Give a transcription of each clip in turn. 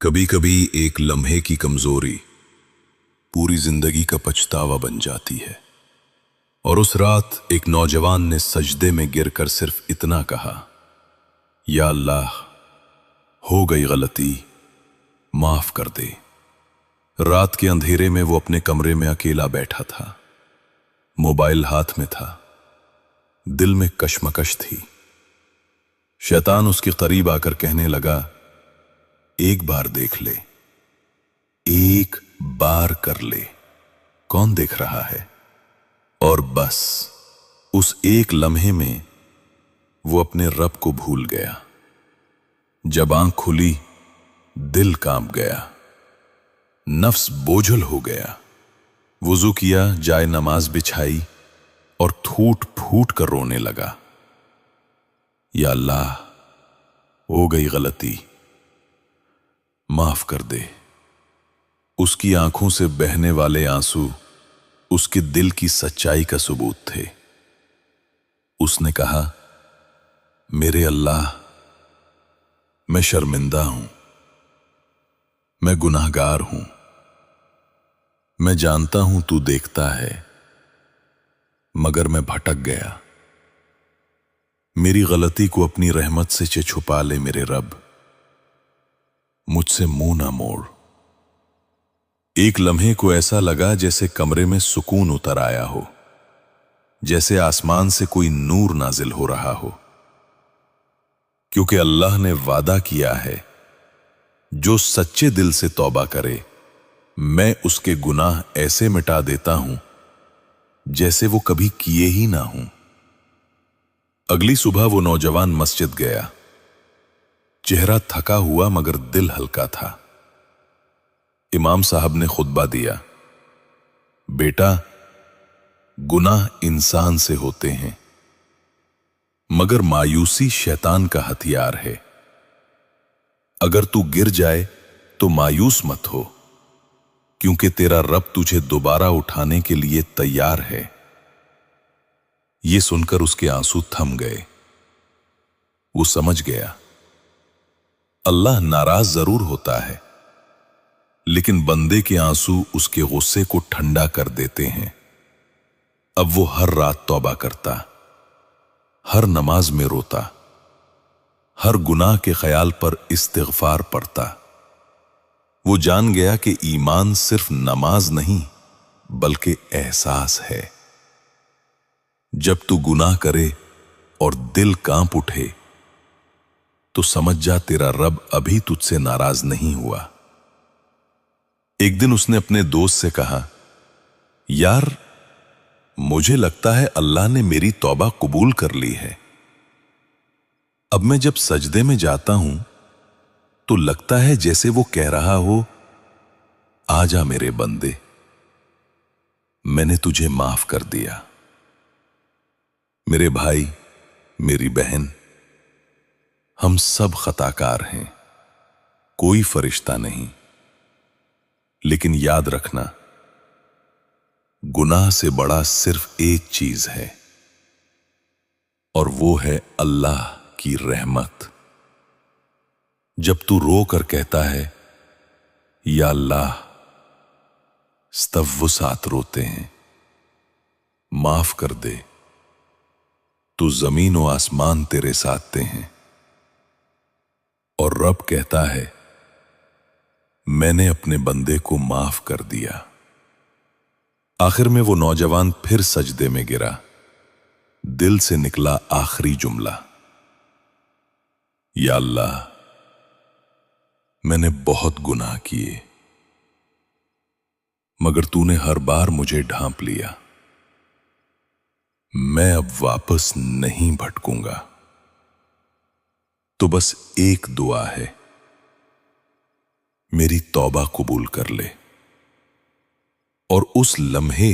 कभी कभी एक लम्हे की कमजोरी पूरी जिंदगी का पछतावा बन जाती है। और उस रात एक नौजवान ने सजदे में गिरकर सिर्फ इतना कहा, या अल्लाह, हो गई गलती, माफ कर दे। रात के अंधेरे में वो अपने कमरे में अकेला बैठा था। मोबाइल हाथ में था, दिल में कश्मकश थी। शैतान उसके करीब आकर कहने लगा, एक बार देख ले, एक बार कर ले, कौन देख रहा है। और बस उस एक लम्हे में वो अपने रब को भूल गया। जब आंख खुली, दिल कांप गया, नफ्स बोझल हो गया। वुजू किया, जाए नमाज बिछाई और फूट फूट कर रोने लगा, या अल्लाह, हो गई गलती, माफ कर दे। उसकी आंखों से बहने वाले आंसू उसके दिल की सच्चाई का सबूत थे। उसने कहा, मेरे अल्लाह, मैं शर्मिंदा हूं, मैं गुनाहगार हूं। मैं जानता हूं तू देखता है, मगर मैं भटक गया। मेरी गलती को अपनी रहमत से छुपा ले मेरे रब, मुझसे मुंह ना मोड़। एक लम्हे को ऐसा लगा जैसे कमरे में सुकून उतर आया हो, जैसे आसमान से कोई नूर नाजिल हो रहा हो। क्योंकि अल्लाह ने वादा किया है, जो सच्चे दिल से तौबा करे, मैं उसके गुनाह ऐसे मिटा देता हूं जैसे वो कभी किए ही ना हूं। अगली सुबह वो नौजवान मस्जिद गया। चेहरा थका हुआ मगर दिल हल्का था। इमाम साहब ने खुतबा दिया, बेटा, गुनाह इंसान से होते हैं, मगर मायूसी शैतान का हथियार है। अगर तू गिर जाए तो मायूस मत हो, क्योंकि तेरा रब तुझे दोबारा उठाने के लिए तैयार है। ये सुनकर उसके आंसू थम गए। वो समझ गया, अल्लाह नाराज जरूर होता है, लेकिन बंदे के आंसू उसके गुस्से को ठंडा कर देते हैं। अब वो हर रात तौबा करता, हर नमाज में रोता, हर गुनाह के ख्याल पर इस्तिगफार पढ़ता। वो जान गया कि ईमान सिर्फ नमाज नहीं, बल्कि एहसास है। जब तू गुनाह करे और दिल कांप उठे, तो समझ जा तेरा रब अभी तुझसे नाराज नहीं हुआ। एक दिन उसने अपने दोस्त से कहा, यार, मुझे लगता है अल्लाह ने मेरी तौबा कबूल कर ली है। अब मैं जब सजदे में जाता हूं तो लगता है जैसे वो कह रहा हो, आजा मेरे बंदे, मैंने तुझे माफ कर दिया। मेरे भाई, मेरी बहन, हम सब खताकार हैं, कोई फरिश्ता नहीं। लेकिन याद रखना, गुनाह से बड़ा सिर्फ एक चीज है, और वो है अल्लाह की रहमत। जब तू रो कर कहता है, या अल्लाह, तब वो साथ रोते हैं, माफ कर दे, तो जमीन और आसमान तेरे साथ हैं। और रब कहता है, मैंने अपने बंदे को माफ कर दिया। आखिर में वो नौजवान फिर सजदे में गिरा। दिल से निकला आखिरी जुमला, या अल्लाह, मैंने बहुत गुनाह किए, मगर तूने हर बार मुझे ढांप लिया। मैं अब वापस नहीं भटकूंगा। तो बस एक दुआ है, मेरी तौबा कबूल कर ले। और उस लम्हे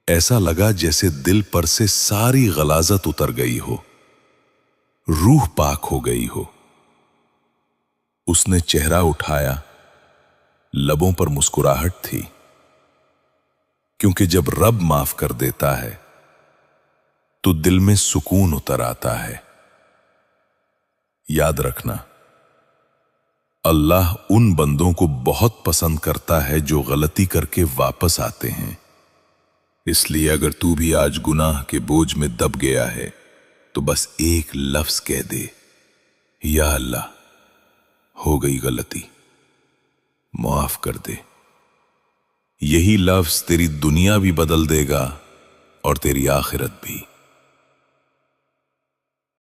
ऐसा लगा जैसे दिल पर से सारी गलाजत उतर गई हो, रूह पाक हो गई हो। उसने चेहरा उठाया, लबों पर मुस्कुराहट थी, क्योंकि जब रब माफ कर देता है तो दिल में सुकून उतर आता है। याद रखना, अल्लाह उन बंदों को बहुत पसंद करता है जो गलती करके वापस आते हैं। इसलिए अगर तू भी आज गुनाह के बोझ में दब गया है तो बस एक लफ्ज कह दे, या अल्लाह, हो गई गलती, माफ कर दे। यही लफ्ज तेरी दुनिया भी बदल देगा और तेरी आखिरत भी।